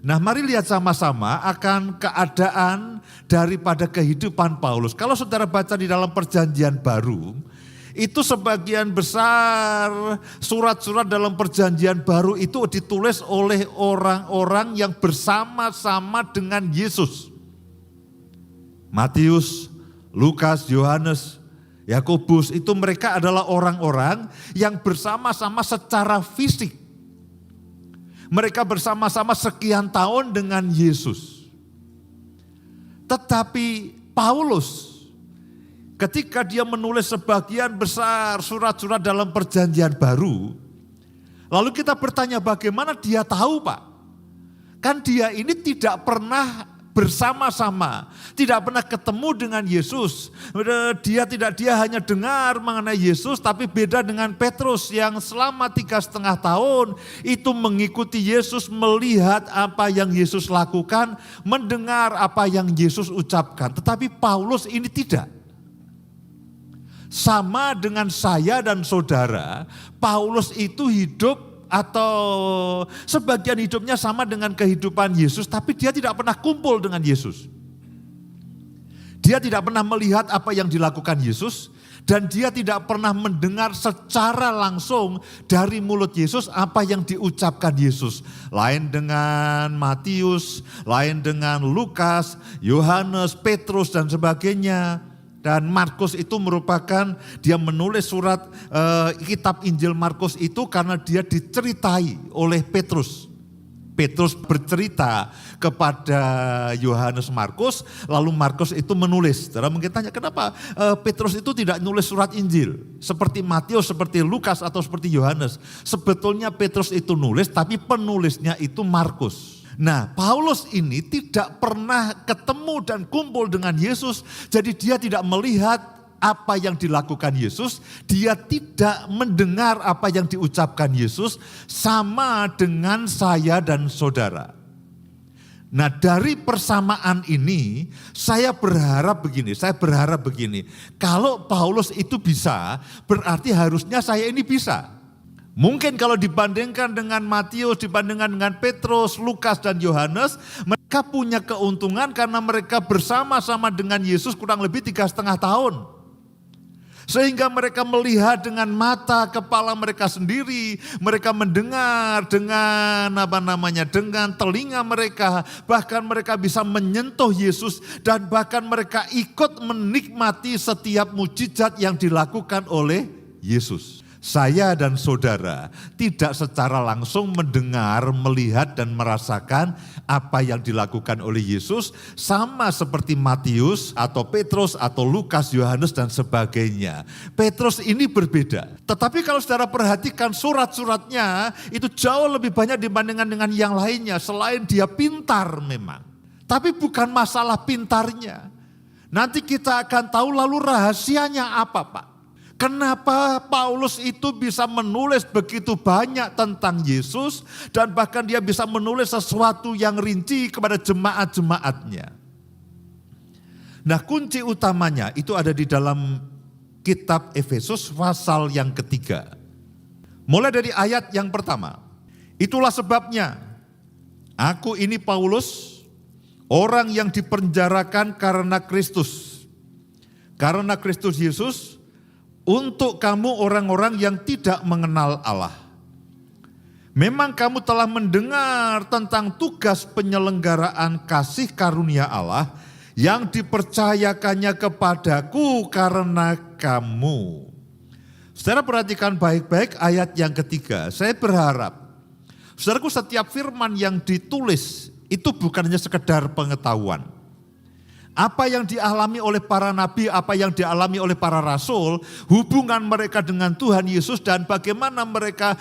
Nah, mari lihat sama-sama akan keadaan daripada kehidupan Paulus. Kalau saudara baca di dalam Perjanjian Baru, itu sebagian besar surat-surat dalam Perjanjian Baru itu ditulis oleh orang-orang yang bersama-sama dengan Yesus. Matius, Lukas, Yohanes, Yakobus, itu mereka adalah orang-orang yang bersama-sama secara fisik. Mereka bersama-sama sekian tahun dengan Yesus. Tetapi Paulus, ketika dia menulis sebagian besar surat-surat dalam Perjanjian Baru, lalu kita bertanya bagaimana dia tahu, Pak? Kan dia ini tidak pernah bersama-sama, tidak pernah ketemu dengan Yesus. Dia hanya dengar mengenai Yesus, tapi beda dengan Petrus yang selama 3,5 tahun itu mengikuti Yesus, melihat apa yang Yesus lakukan, mendengar apa yang Yesus ucapkan. Tetapi Paulus ini tidak. Sama dengan saya dan saudara, Paulus itu hidup atau sebagian hidupnya sama dengan kehidupan Yesus, tapi dia tidak pernah kumpul dengan Yesus. Dia tidak pernah melihat apa yang dilakukan Yesus, dan dia tidak pernah mendengar secara langsung dari mulut Yesus apa yang diucapkan Yesus. Lain dengan Matius, lain dengan Lukas, Yohanes, Petrus dan sebagainya. Dan Markus itu merupakan, dia menulis surat kitab Injil Markus itu karena dia diceritai oleh Petrus. Petrus bercerita kepada Yohanes Markus, lalu Markus itu menulis. Saudara mungkin tanya, kenapa Petrus itu tidak nulis surat Injil? Seperti Matius, seperti Lukas, atau seperti Yohanes. Sebetulnya Petrus itu nulis, tapi penulisnya itu Markus. Nah, Paulus ini tidak pernah ketemu dan kumpul dengan Yesus, jadi dia tidak melihat apa yang dilakukan Yesus, dia tidak mendengar apa yang diucapkan Yesus, sama dengan saya dan saudara. Nah, dari persamaan ini saya berharap begini, kalau Paulus itu bisa, berarti harusnya saya ini bisa. Mungkin kalau dibandingkan dengan Matius, dibandingkan dengan Petrus, Lukas dan Yohanes, mereka punya keuntungan karena mereka bersama-sama dengan Yesus kurang lebih 3,5 tahun. Sehingga mereka melihat dengan mata kepala mereka sendiri, mereka mendengar dengan dengan telinga mereka, bahkan mereka bisa menyentuh Yesus dan bahkan mereka ikut menikmati setiap mujizat yang dilakukan oleh Yesus. Saya dan saudara tidak secara langsung mendengar, melihat dan merasakan apa yang dilakukan oleh Yesus, sama seperti Matius atau Petrus atau Lukas, Yohanes dan sebagainya. Petrus ini berbeda. Tetapi kalau saudara perhatikan surat-suratnya itu jauh lebih banyak dibandingkan dengan yang lainnya, selain dia pintar memang. Tapi bukan masalah pintarnya. Nanti kita akan tahu lalu rahasianya apa, Pak. Kenapa Paulus itu bisa menulis begitu banyak tentang Yesus dan bahkan dia bisa menulis sesuatu yang rinci kepada jemaat-jemaatnya. Nah, kunci utamanya itu ada di dalam kitab Efesus pasal yang ketiga. Mulai dari ayat yang pertama. Itulah sebabnya aku ini Paulus, orang yang dipenjarakan karena Kristus. Karena Kristus Yesus, untuk kamu orang-orang yang tidak mengenal Allah. Memang kamu telah mendengar tentang tugas penyelenggaraan kasih karunia Allah yang dipercayakannya kepadaku karena kamu. Saudara perhatikan baik-baik ayat yang ketiga. Saya berharap, saudaraku, setiap firman yang ditulis itu bukan hanya sekedar pengetahuan. Apa yang dialami oleh para nabi, apa yang dialami oleh para rasul, hubungan mereka dengan Tuhan Yesus dan bagaimana mereka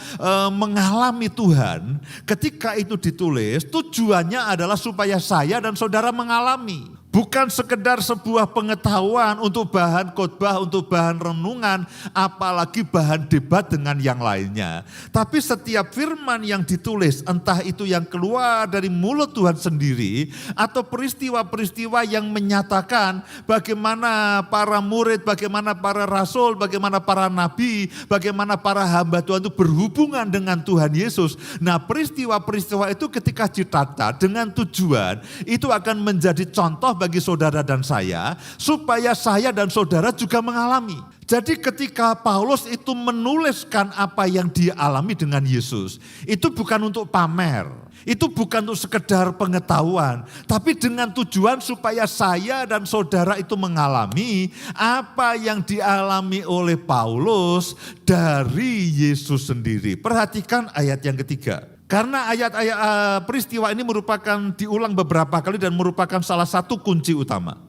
mengalami Tuhan. Ketika itu ditulis, tujuannya adalah supaya saya dan saudara mengalami. Bukan sekedar sebuah pengetahuan untuk bahan khotbah, untuk bahan renungan, apalagi bahan debat dengan yang lainnya. Tapi setiap firman yang ditulis, entah itu yang keluar dari mulut Tuhan sendiri, atau peristiwa-peristiwa yang menyatakan bagaimana para murid, bagaimana para rasul, bagaimana para nabi, bagaimana para hamba Tuhan itu berhubungan dengan Tuhan Yesus. Nah, peristiwa-peristiwa itu ketika ditata dengan tujuan, itu akan menjadi contoh bagi saudara dan saya, supaya saya dan saudara juga mengalami. Jadi ketika Paulus itu menuliskan apa yang dia alami dengan Yesus, itu bukan untuk pamer, itu bukan untuk sekedar pengetahuan, tapi dengan tujuan supaya saya dan saudara itu mengalami apa yang dialami oleh Paulus dari Yesus sendiri. Perhatikan ayat yang ketiga. Karena ayat-ayat peristiwa ini merupakan diulang beberapa kali dan merupakan salah satu kunci utama.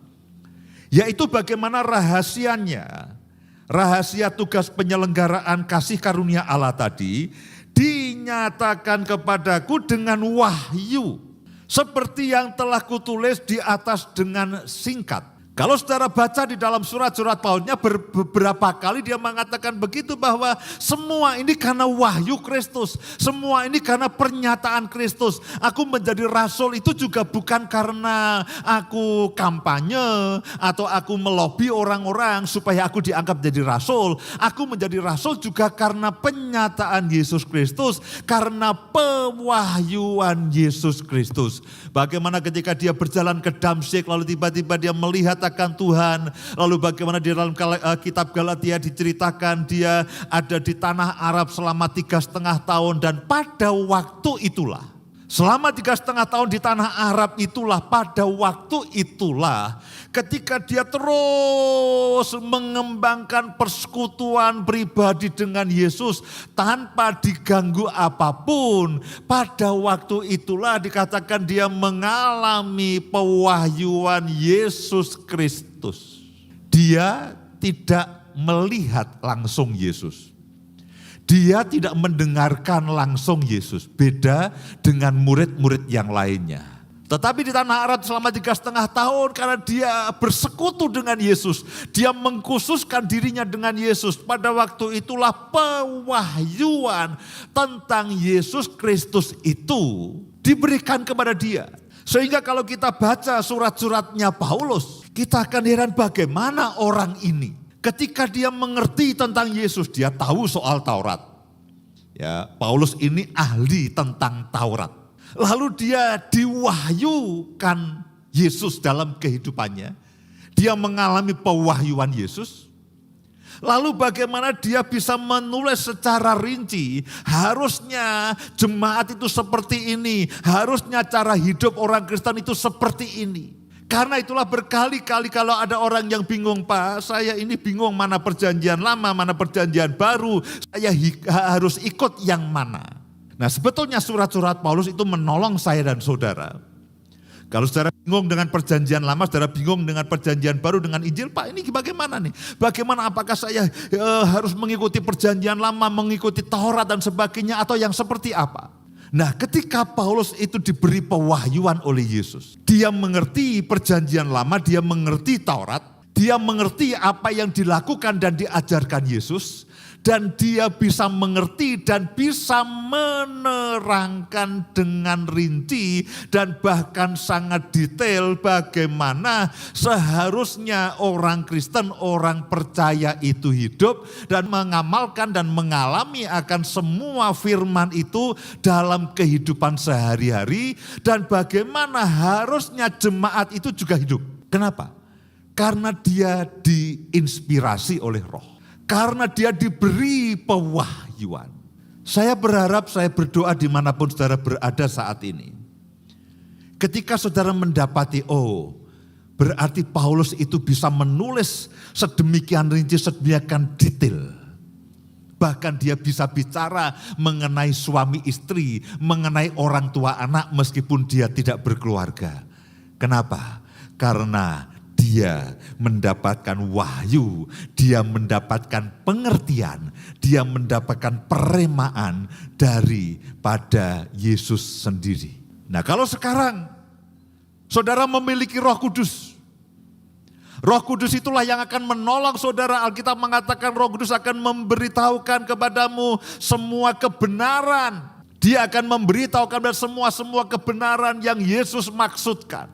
Yaitu bagaimana rahasianya, rahasia tugas penyelenggaraan kasih karunia Allah tadi dinyatakan kepadaku dengan wahyu. Seperti yang telah kutulis di atas dengan singkat. Kalau saudara baca di dalam surat-surat Paulusnya beberapa kali dia mengatakan begitu, bahwa semua ini karena wahyu Kristus. Semua ini karena pernyataan Kristus. Aku menjadi rasul itu juga bukan karena aku kampanye atau aku melobi orang-orang supaya aku dianggap jadi rasul. Aku menjadi rasul juga karena penyataan Yesus Kristus, karena pewahyuan Yesus Kristus. Bagaimana ketika dia berjalan ke Damsyik lalu tiba-tiba dia melihat akan Tuhan. Lalu bagaimana di dalam kitab Galatia diceritakan dia ada di tanah Arab selama 3,5 tahun. Dan pada waktu itulah, selama 3,5 tahun di tanah Arab itulah, pada waktu itulah ketika dia terus mengembangkan persekutuan pribadi dengan Yesus tanpa diganggu apapun. Pada waktu itulah dikatakan dia mengalami pewahyuan Yesus Kristus. Dia tidak melihat langsung Yesus. Dia tidak mendengarkan langsung Yesus. Beda dengan murid-murid yang lainnya. Tetapi di tanah Arab selama 3,5 tahun karena dia bersekutu dengan Yesus. Dia mengkhususkan dirinya dengan Yesus. Pada waktu itulah pewahyuan tentang Yesus Kristus itu diberikan kepada dia. Sehingga kalau kita baca surat-suratnya Paulus, kita akan heran bagaimana orang ini. Ketika dia mengerti tentang Yesus, dia tahu soal Taurat. Ya, Paulus ini ahli tentang Taurat. Lalu dia diwahyukan Yesus dalam kehidupannya. Dia mengalami pewahyuan Yesus. Lalu bagaimana dia bisa menulis secara rinci. Harusnya jemaat itu seperti ini. Harusnya cara hidup orang Kristen itu seperti ini. Karena itulah berkali-kali kalau ada orang yang bingung, Pak, saya ini bingung mana perjanjian lama, mana perjanjian baru. Saya harus ikut yang mana. Nah, sebetulnya surat-surat Paulus itu menolong saya dan saudara. Kalau saudara bingung dengan perjanjian lama, saudara bingung dengan perjanjian baru dengan Injil, Pak ini bagaimana nih? Bagaimana, apakah saya harus mengikuti perjanjian lama, mengikuti Taurat dan sebagainya, atau yang seperti apa? Nah, ketika Paulus itu diberi pewahyuan oleh Yesus, dia mengerti perjanjian lama, dia mengerti Taurat, dia mengerti apa yang dilakukan dan diajarkan Yesus, dan dia bisa mengerti dan bisa menerangkan dengan rinci dan bahkan sangat detail bagaimana seharusnya orang Kristen, orang percaya itu hidup dan mengamalkan dan mengalami akan semua firman itu dalam kehidupan sehari-hari, dan bagaimana harusnya jemaat itu juga hidup. Kenapa? Karena dia diinspirasi oleh Roh. Karena dia diberi pewahyuan. Saya berharap, saya berdoa dimanapun saudara berada saat ini. Ketika saudara mendapati, berarti Paulus itu bisa menulis sedemikian rinci, sedemikian detail. Bahkan dia bisa bicara mengenai suami istri, mengenai orang tua anak meskipun dia tidak berkeluarga. Kenapa? Karena dia mendapatkan wahyu, dia mendapatkan pengertian, dia mendapatkan peremaan daripada Yesus sendiri. Nah, kalau sekarang saudara memiliki Roh Kudus, Roh Kudus itulah yang akan menolong saudara. Alkitab mengatakan Roh Kudus akan memberitahukan kepadamu semua kebenaran. Dia akan memberitahukan semua kebenaran yang Yesus maksudkan.